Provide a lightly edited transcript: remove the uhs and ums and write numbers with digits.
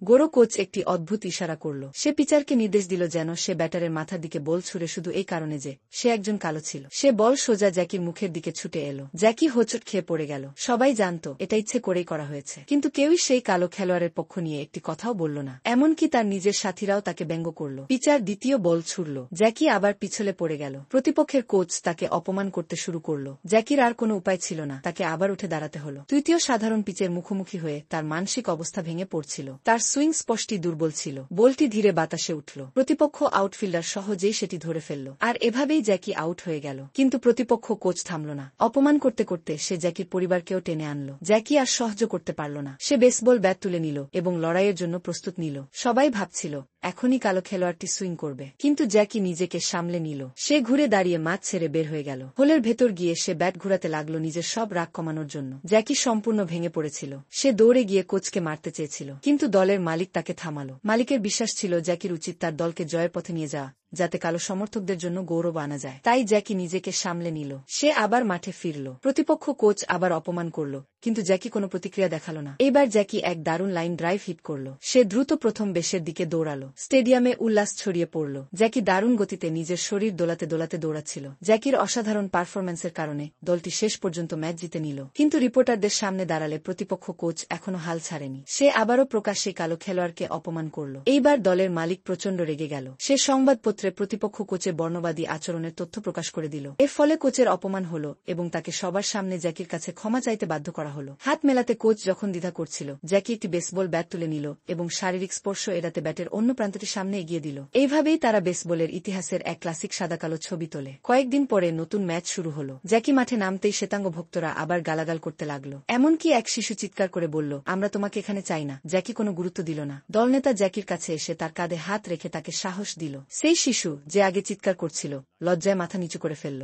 গোরো coach একটি অদ্ভুত ইশারা করল। সে পিচারকে নির্দেশ দিল যেন সে ব্যাটারের মাথার দিকে বল ছুড়ে, শুধু এই কারণে যে সে একজন কালো ছিল। সে বল সোজা জ্যাকির মুখের দিকে ছুটে এলো। জ্যাকি হোঁচট খেয়ে পড়ে গেল। সবাই জানত এটা ইচ্ছে করেই করা হয়েছে, কিন্তু কেউই সেই কালো খেলোয়াড়ের পক্ষ নিয়ে একটি কথাও বলল না। এমনকি তার নিজের সাথীরাও তাকে ব্যঙ্গ করল। পিচার দ্বিতীয় বল ছুড়ল। জ্যাকি আবার পিছলে পড়ে গেল। প্রতিপক্ষের কোচ তাকে অপমান করতে শুরু করল। জ্যাকির আর কোনো উপায় ছিল না, তাকে আবার উঠে দাঁড়াতে হলো। তৃতীয় সাধারণ পিচের মুখোমুখি হয়ে তার মানসিক অবস্থা ভেঙে পড়ছিল। তার সুইং স্পষ্টই দুর্বল ছিল। বলটি ধীরে বাতাসে উঠল। প্রতিপক্ষ আউটফিল্ডার সহজেই সেটি ধরে ফেলল। আর এভাবেই জ্যাকি আউট হয়ে গেল। কিন্তু প্রতিপক্ষ কোচ থামল না। অপমান করতে করতে সে জ্যাকির পরিবারকেও টেনে আনল। জ্যাকি আর সহ্য করতে পারল না। সে বেসবল ব্যাট তুলে নিল এবং লড়াইয়ের জন্য প্রস্তুত নিল। সবাই ভাবছিল এখনই কালো খেলোয়াড়টি সুইং করবে, কিন্তু জ্যাকি নিজেকে সামলে নিল। সে ঘুরে দাঁড়িয়ে মাঠ ছেড়ে বের হয়ে গেল। হোলের ভেতর গিয়ে সে ব্যাট ঘুরাতে লাগলো নিজের সব রাগ কমানোর জন্য। জ্যাকি সম্পূর্ণ ভেঙে পড়েছিল। সে দৌড়ে গিয়ে কোচকে মারতে চেয়েছিল, কিন্তু দলের মালিক তাকে থামালো। মালিকের বিশ্বাস ছিল জ্যাকির উচিত তার দলকে জয়ের পথে নিয়ে যাওয়া, যাতে কালো সমর্থকদের জন্য গৌরব আনা যায়। তাই জ্যাকি নিজেকে সামলে নিল। সে আবার মাঠে ফিরল। প্রতিপক্ষ কোচ আবার অপমান করল, কিন্তু জ্যাকি কোনো প্রতিক্রিয়া দেখালো না। এবার জ্যাকি এক দারুণ লাইন ড্রাইভ হিট করল। সে দ্রুত প্রথম বেসের দিকে দৌড়ালো। স্টেডিয়ামে উল্লাস ছড়িয়ে পড়ল। জ্যাকি দারুণ গতিতে নিজের শরীর দোলাতে দোলাতে দৌড়াচ্ছিল। জ্যাকির অসাধারণ পারফরম্যান্সের কারণে দলটি শেষ পর্যন্ত ম্যাচ জিতে নিল। কিন্তু রিপোর্টারদের সামনে দাঁড়ালে প্রতিপক্ষ কোচ এখনো হাল ছাড়েনি। সে আবারও প্রকাশ্যে কালো খেলোয়াড়কে অপমান করল। এইবার দলের মালিক প্রচণ্ড রেগে গেল। সে সংবাদপত্রে প্রতিপক্ষ কোচের বর্ণবাদী আচরণের তথ্য প্রকাশ করে দিল। এর ফলে কোচের অপমান হল এবং তাকে সবার সামনে জ্যাকির কাছে ক্ষমা চাইতে বাধ্য করা হল। হাত মেলাতে কোচ যখন দ্বিধা করছিল, জ্যাকি একটি বেসবল ব্যাট তুলে নিল এবং শারীরিক স্পর্শ এড়াতে ব্যাটের অন্য প্রান্তটি সামনে এগিয়ে দিল। এইভাবেই তারা বেসবলের ইতিহাসের এক ক্লাসিক সাদাকালো ছবি তোলে। কয়েকদিন পরে নতুন ম্যাচ শুরু হলো। জ্যাকি মাঠে নামতেই শ্বেতাঙ্গ ভক্তরা আবার গালাগাল করতে লাগলো। এমনকি এক শিশু চিৎকার করে বলল, আমরা তোমাকে এখানে চাই না। জ্যাকি কোনো গুরুত্ব দিল না। দলনেতা জ্যাকির কাছে এসে তার কাঁধে হাত রেখে তাকে সাহস দিল। সেই শিশু যে আগে চিৎকার করছিল, লজ্জায় মাথা নিচু করে ফেলল।